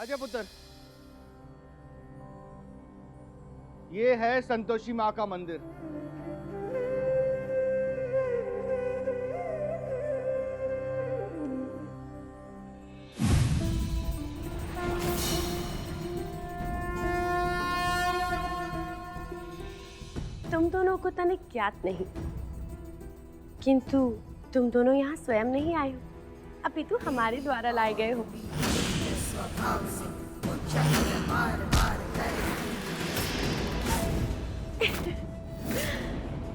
आजा पुत्र। ये है संतोषी माँ का मंदिर। तुम दोनों को तनिक ज्ञात नहीं, किंतु तुम दोनों यहाँ स्वयं नहीं आए हो, अपितु हमारे द्वारा लाए गए हो।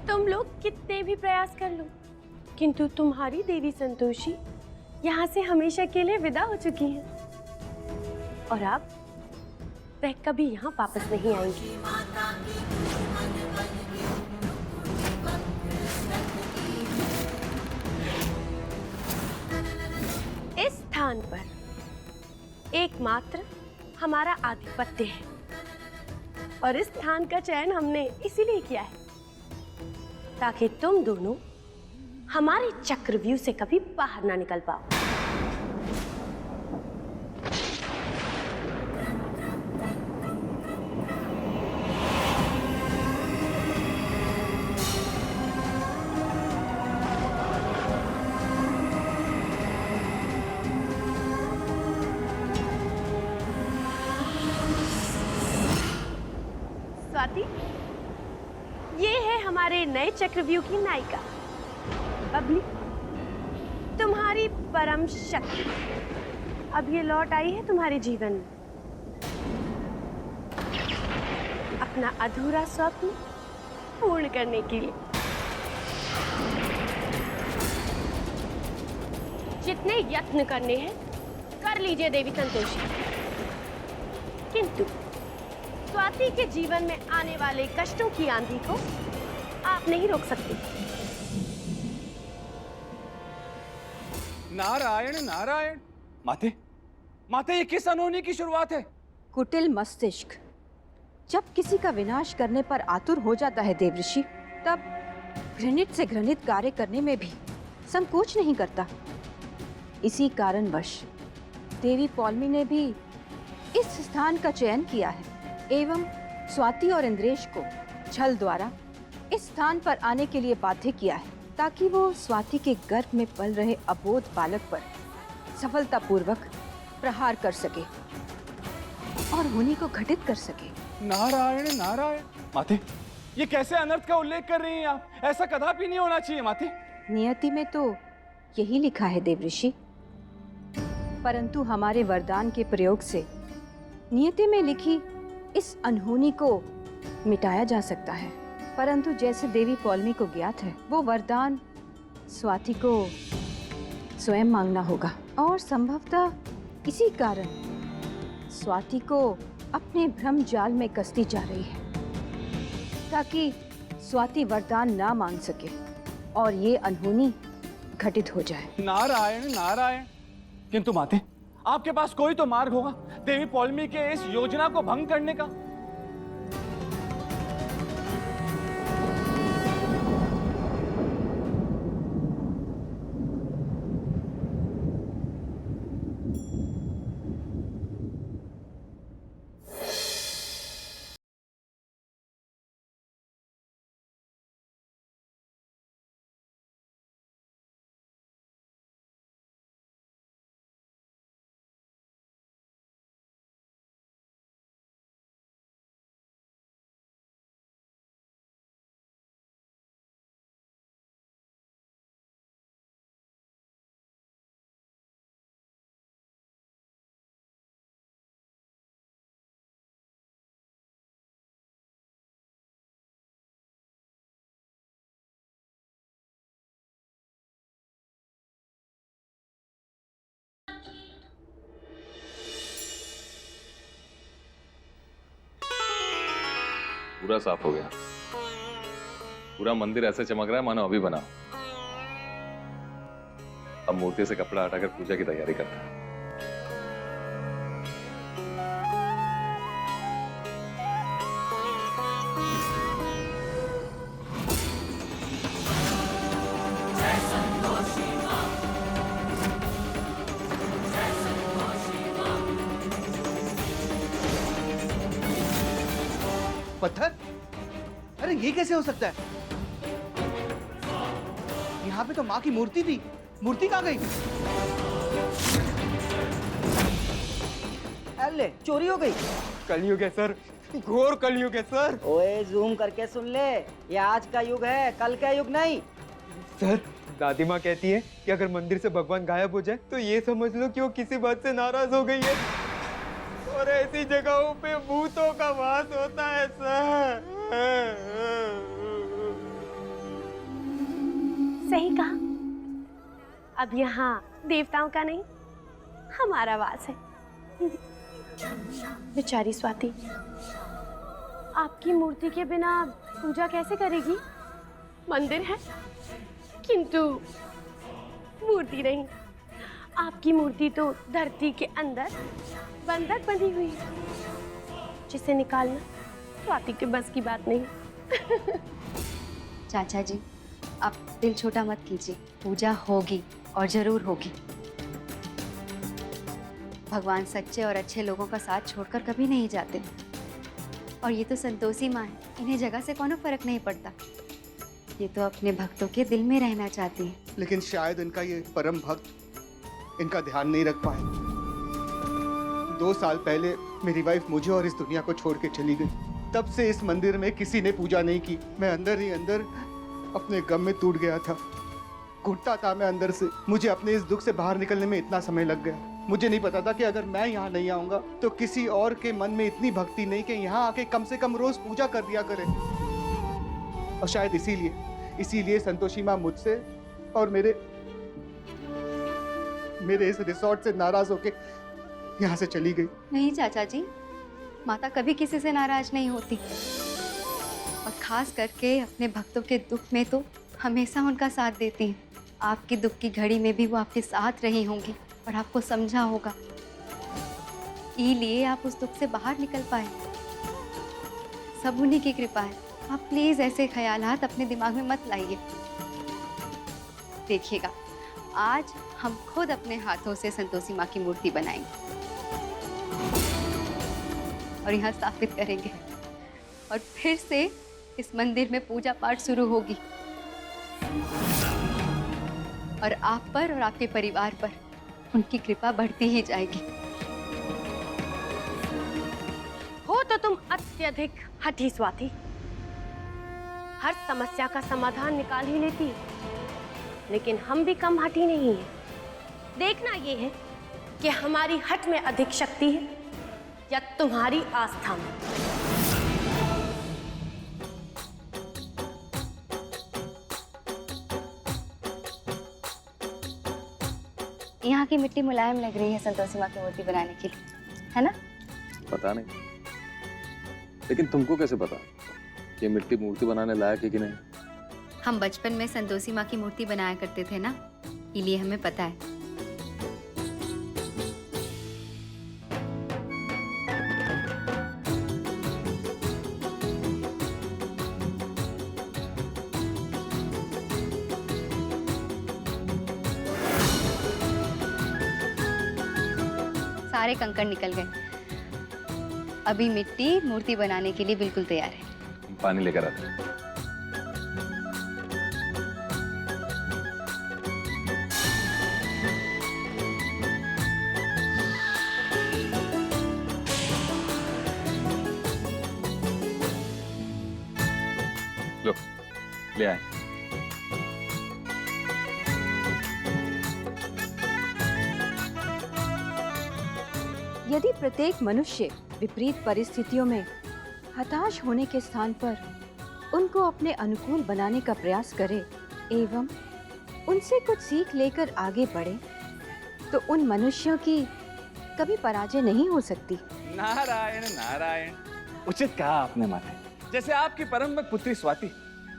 तुम लोग कितने भी प्रयास कर लो, किंतु तुम्हारी देवी संतोषी यहाँ से हमेशा के लिए विदा हो चुकी है और अब वह कभी यहाँ वापस नहीं आएंगी। इस स्थान पर एकमात्र हमारा आधिपत्य है और इस स्थान का चयन हमने इसीलिए किया है ताकि तुम दोनों हमारे चक्रव्यूह से कभी बाहर ना निकल पाओ। स्वाति, ये है हमारे नए चक्रव्यूह की नायिका बबली, तुम्हारी परम शक्ति। अब ये लौट आई है तुम्हारे जीवन में अपना अधूरा स्वप्न पूर्ण करने के लिए। जितने यत्न करने हैं कर लीजिए देवी संतोषी, किंतु स्वाति के जीवन में आने वाले कष्टों की आंधी को आप नहीं रोक सकते। नारायण नारायण। माते, माते, ये किस अनहोनी की शुरुआत है? कुटिल मस्तिष्क जब किसी का विनाश करने पर आतुर हो जाता है देवऋषि, तब घृणित से घृणित कार्य करने में भी संकोच नहीं करता। इसी कारणवश देवी पौलमी ने भी इस स्थान का चयन किया है एवं स्वाति और इंद्रेश को छल द्वारा इस स्थान पर आने के लिए बाध्य किया है ताकि वो स्वाति के गर्भ में पल रहे अबोध बालक पर सफलतापूर्वक प्रहार कर सके और होनी को घटित कर सके। नारायण नारायण। माते, ये कैसे अनर्थ का उल्लेख कर रही हैं आप? ऐसा कदापि नहीं होना चाहिए माते। नियति में तो यही लिखा है देवऋषि, परंतु हमारे वरदान के प्रयोग से नियति में लिखी इस अनहोनी को मिटाया जा सकता है। परंतु जैसे देवी पौलमी को ज्ञात है, वो वरदान स्वाति को स्वयं मांगना होगा और संभवतः इसी कारण स्वाति को अपने भ्रम जाल में कसती जा रही है ताकि स्वाति वरदान ना मांग सके और ये अनहोनी घटित हो जाए। नारायण नारायण। किंतु माते, आपके पास कोई तो मार्ग होगा देवी पौलमी के इस योजना को भंग करने का। पूरा साफ हो गया। पूरा मंदिर ऐसे चमक रहा है मानो अभी बना। अब मूर्ति से कपड़ा हटाकर पूजा की तैयारी करता है। पत्थर? अरे ये कैसे हो सकता है? यहाँ पे तो माँ की मूर्ति थी, मूर्ति कहाँ गई? अरे चोरी हो गई। कलयुग है सर, घोर कलयुग है सर। ओए जूम करके सुन ले, ये आज का युग है, कल का युग नहीं। सर, दादी माँ कहती है कि अगर मंदिर से भगवान गायब हो जाए तो ये समझ लो कि वो किसी बात से नाराज हो गई है। और ऐसी जगहों पे भूतों का वास होता है सर। सही कहा। अब यहाँ देवताओं का नहीं, हमारा वास है। बेचारी स्वाति, आपकी मूर्ति के बिना पूजा कैसे करेगी? मंदिर है किंतु मूर्ति नहीं। आपकी मूर्ति तो धरती के अंदर बंधक बंधी हुई है, जिसे निकालना स्वाति के बस की बात नहीं। चाचा जी, आप दिल छोटा मत कीजिए, पूजा होगी और जरूर होगी। भगवान सच्चे और अच्छे लोगों का साथ छोड़कर कभी नहीं जाते। और ये तो संतोषी माँ है, इन्हें जगह से कोनो फर्क नहीं पड़ता। ये तो अपने भक्तों के दिल में रहना चाहती है। लेकिन शायद इनका ये परम भक्त इनका ध्यान नहीं रख पाए। 2 साल पहले मेरी वाइफ मुझे और इस दुनिया को छोड़ के चली गई। तब से इस मंदिर में किसी ने पूजा नहीं की। मैं अंदर ही अंदर अपने गम में टूट गया था, घुटता था मैं अंदर से। मुझे अपने इस दुख से बाहर निकलने में इतना समय लग गया। मुझे नहीं पता था कि अगर मैं यहाँ नहीं आऊंगा तो किसी और के मन में इतनी भक्ति नहीं कि यहाँ आके कम से कम रोज पूजा कर दिया करे। और शायद इसीलिए संतोषी माँ मुझसे और मेरे इस रिसोर्ट से नाराज होके यहाँ से चली गई। नहीं चाचा जी, माता कभी किसी से नाराज नहीं होती। और खास करके अपने भक्तों के दुख में तो हमेशा उनका साथ देती हैं। आपकी दुख की घड़ी में भी वो आपके साथ रही होंगी और आपको समझा होगा, इसलिए आप उस दुख से बाहर निकल पाए। सब उन्हीं की कृपा है। आप प्लीज ऐसे ख्यालात अपने दिमाग में मत लाइए। देखिएगा, आज हम खुद अपने हाथों से संतोषी माँ की मूर्ति बनाएंगे और यहाँ स्थापित करेंगे। और फिर से इस मंदिर में पूजा पाठ शुरू होगी और आप पर और आपके परिवार पर उनकी कृपा बढ़ती ही जाएगी। हो तो तुम अत्यधिक हठी स्वाति, हर समस्या का समाधान निकाल ही लेती, लेकिन हम भी कम हठी नहीं है। देखना ये है कि हमारी हठ में अधिक शक्ति है या तुम्हारी आस्था में। यहाँ की मिट्टी मुलायम लग रही है संतोषी माँ की मूर्ति बनाने के लिए, है ना? पता नहीं, लेकिन तुमको कैसे पता ये मिट्टी मूर्ति बनाने लायक है कि नहीं? हम बचपन में संतोषी माँ की मूर्ति बनाया करते थे ना, इसलिए हमें पता है। सारे कंकड़ निकल गए। अभी मिट्टी मूर्ति बनाने के लिए बिल्कुल तैयार है। पानी लेकर आते हैं। लो, ले आए। यदि प्रत्येक मनुष्य विपरीत परिस्थितियों में हताश होने के स्थान पर उनको अपने अनुकूल बनाने का प्रयास करे एवं उनसे कुछ सीख लेकर आगे बढ़े, तो उन मनुष्यों की कभी पराजय नहीं हो सकती। नारायण नारायण, उचित कहा आपने माते। जैसे आपकी परम भक्त पुत्री स्वाति,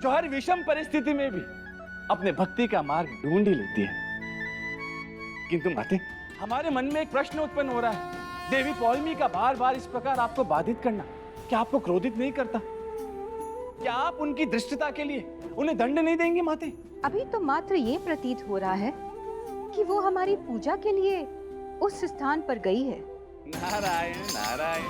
जो हर विषम परिस्थिति में भी अपने भक्ति का मार्ग ढूंढ ही लेती है। किंतु माते, हमारे मन में एक प्रश्न उत्पन्न हो रहा है। देवी पौलमी का बार बार इस प्रकार आपको बाधित करना क्या आपको क्रोधित नहीं करता? क्या आप उनकी धृष्टता के लिए उन्हें दंड नहीं देंगे माते? अभी तो मात्र ये प्रतीत हो रहा है कि वो हमारी पूजा के लिए उस स्थान पर गई है। नारायण नारायण।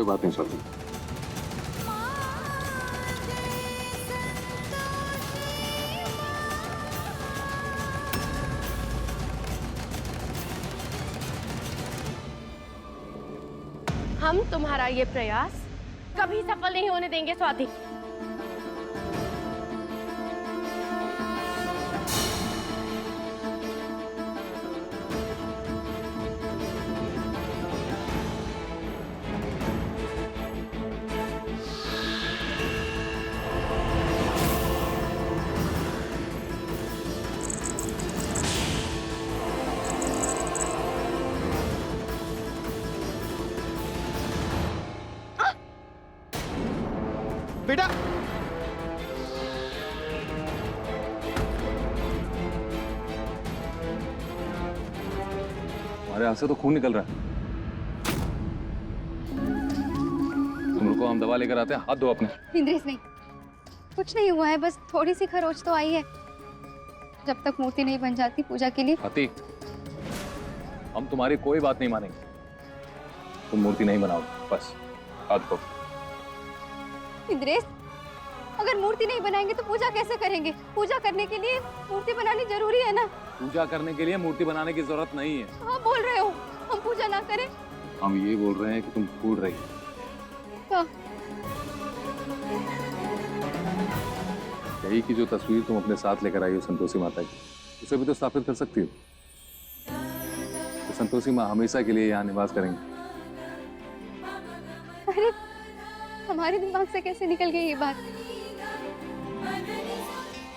कोई बात नहीं स्वाति। हम तुम्हारा ये प्रयास कभी सफल नहीं होने देंगे स्वाति। बेटा हमारे हाथ से तो खून निकल रहा है। तुम रुको, हम दवा लेकर आते हैं। हाथ धो अपने। इंद्रेश नहीं, कुछ नहीं हुआ है, बस थोड़ी सी खरोच तो आई है। जब तक मूर्ति नहीं बन जाती पूजा के लिए। स्वाति, हम तुम्हारी कोई बात नहीं मानेंगे। तुम मूर्ति नहीं बनाओ, बस हाथ धो। इंद्रेश, अगर मूर्ति नहीं बनाएंगे तो पूजा कैसे करेंगे? पूजा करने के लिए मूर्ति बनानी जरूरी है ना? पूजा करने के लिए मूर्ति बनाने की जरूरत नहीं है। हाँ बोल रहे हो, हम पूजा ना करें? हम ये बोल रहे हैं कि तुम फूल रही हो। हाँ। यही की जो तस्वीर तुम अपने साथ लेकर आई हो संतोषी माता की, उसे भी तो स्थापित कर सकती हो। तो संतोषी माँ हमेशा के लिए यहाँ निवास करेंगे। अरे हमारे दिमाग से कैसे निकल गई ये बात?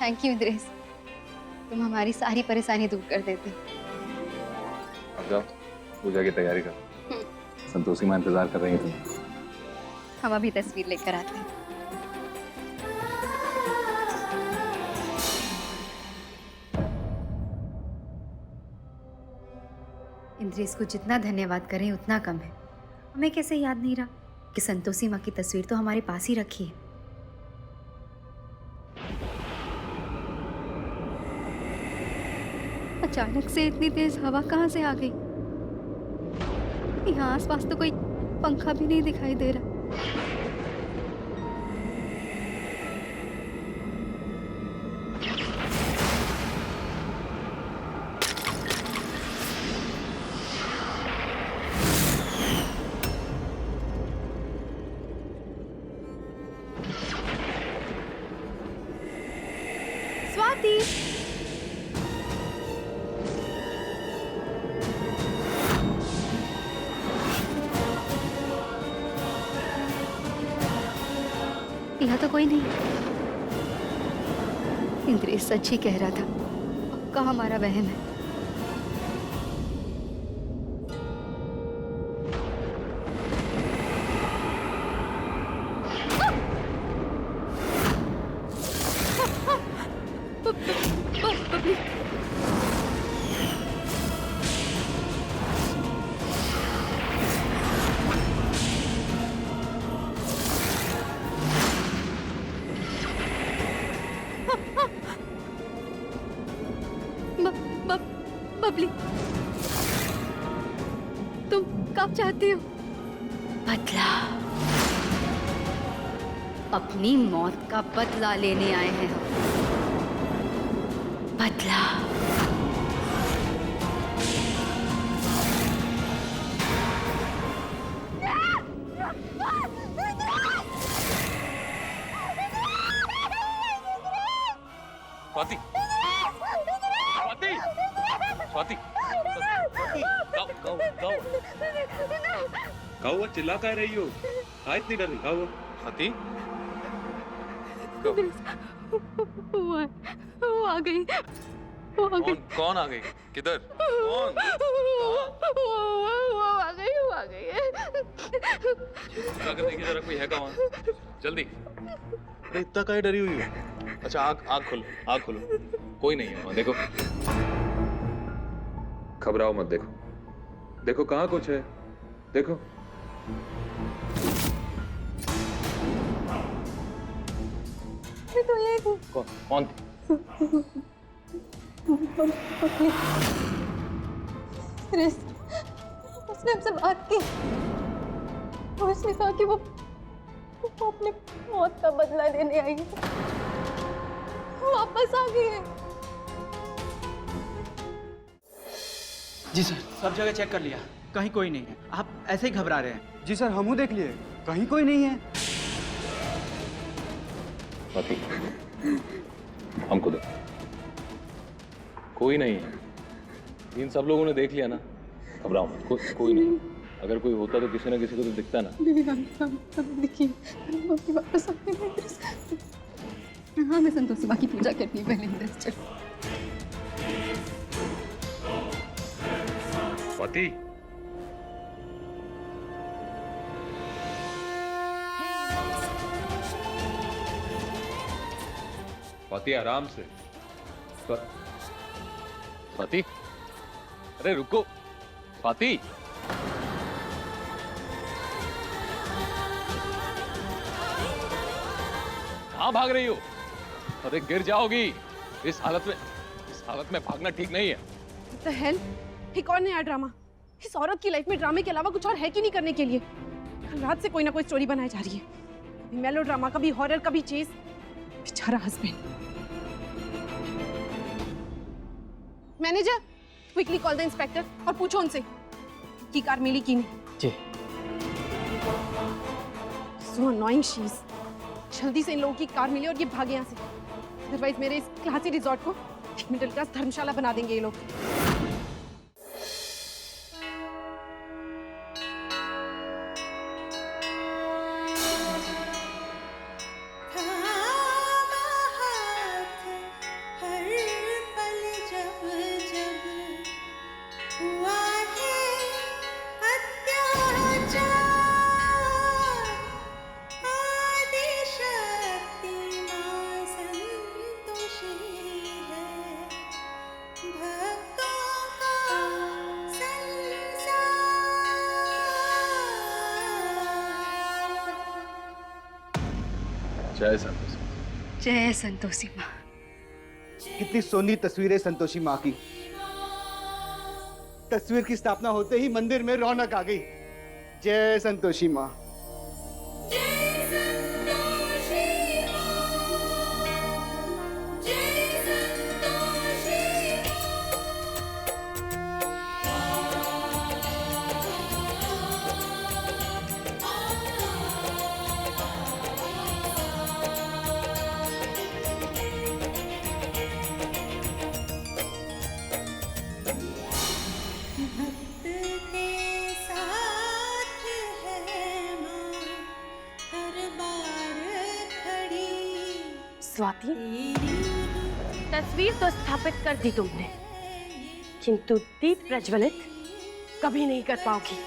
थैंक यू इंद्रेश, तुम हमारी सारी परेशानी दूर कर देते। अब जाओ, पूजा की तैयारी करो। संतोषी माँ इंतजार कर रही है तुम्हें। हम अभी तस्वीर लेकर आते हैं। इंद्रेश को जितना धन्यवाद करें उतना कम है। हमें कैसे याद नहीं रहा कि संतोषी माँ की तस्वीर तो हमारे पास ही रखी है। अचानक से इतनी तेज हवा कहाँ से आ गई? यहाँ आसपास तो कोई पंखा भी नहीं दिखाई दे रहा। स्वाति, यहाँ तो कोई नहीं। इंद्रेश सच ही कह रहा था, पक्का हमारा वहम है। बबली, तुम कब चाहती हो? बदला, अपनी मौत का बदला लेने आए हैं हम। बदला। स्वाति, स्वाति, स्वाति, गाओ, गाओ, गाओ, चिल्ला कह रही हो? हाँ, इतनी डर गाओ। स्वाति, वो आ गई। कौन आ गई? किधर? कौन? वो आ गई है। जाकर देखिए जरा, कोई है कहाँ? जल्दी। अरे इतना काहे डरी हुई हो? अच्छा आँख खोलो, आँख खोलो। कोई नहीं है वहाँ, देखो। घबराओ मत, देखो, देखो कहाँ कुछ है, देखो। तो ये कौन थी? उसने हमसे बात की। और उसने कहा कि वो अपने मौत का बदला लेने आई है। वो वापस आ गई है। जी सर, सब जगह चेक कर लिया, कहीं कोई नहीं है। आप ऐसे ही घबरा रहे हैं। जी सर, हमू देख लिए, कहीं कोई नहीं है। स्वाति, हमको दो। कोई नहीं है। इन सब लोगों ने देख लिया ना, घबराओ मत, कोई नहीं। अगर कोई होता तो किसी ना किसी को तो दिखता ना। देखिए, वापस हाँ, मैं संतोषी माँ की पूजा करनी है पहले इंद्र। चलो। स्वाति, स्वाति आराम से। स्वाति, अरे रुको स्वाति। कहाँ भाग रही हो? अरे गिर जाओगी। इस हालत में भागना ठीक नहीं है। The hell? एक और नया ड्रामा। इस औरत की लाइफ में ड्रामे के अलावा कुछ और है कि नहीं करने के लिए? कल रात से कोई ना कोई स्टोरी बनाई जा रही है। कभी मेलो ड्रामा, कभी हॉरर, कभी चेस। बेचारा husband. Manager, quickly call the inspector और पूछो उनसे कि कार मिली कि नहीं। जी। So annoying she is. जल्दी से इन लोगों की कार मिले और ये भागे यहाँ से। अदरवाइज मेरे इस क्लासी रिजॉर्ट को एक मिडिल क्लास धर्मशाला बना देंगे ये लोग। जय संतोषी। जय संतोषी माँ। कितनी सोनी तस्वीरें संतोषी माँ की। तस्वीर की स्थापना होते ही मंदिर में रौनक आ गई। जय संतोषी माँ। स्वाति, तस्वीर तो स्थापित कर दी तुमने, किंतु दीप प्रज्वलित कभी नहीं कर पाओगी।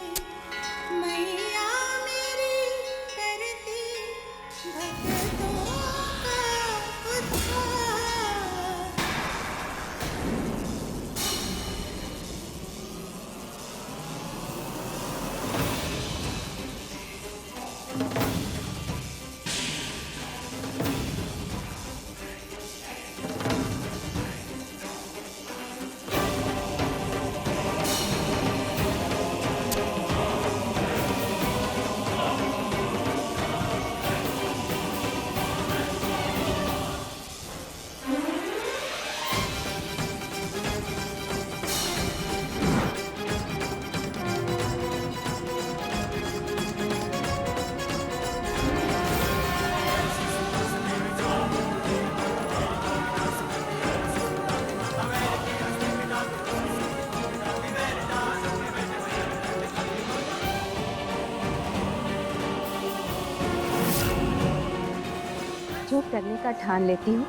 जो करने का ठान लेती हूँ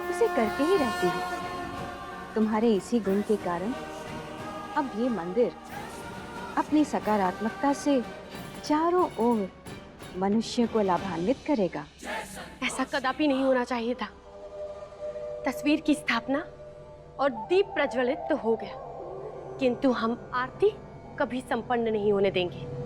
उसे करके ही रहती हूँ। तुम्हारे इसी गुण के कारण अब ये मंदिर अपनी सकारात्मकता से चारों ओर मनुष्य को लाभान्वित करेगा। ऐसा कदापि नहीं होना चाहिए था। तस्वीर की स्थापना और दीप प्रज्वलित तो हो गया, किंतु हम आरती कभी संपन्न नहीं होने देंगे।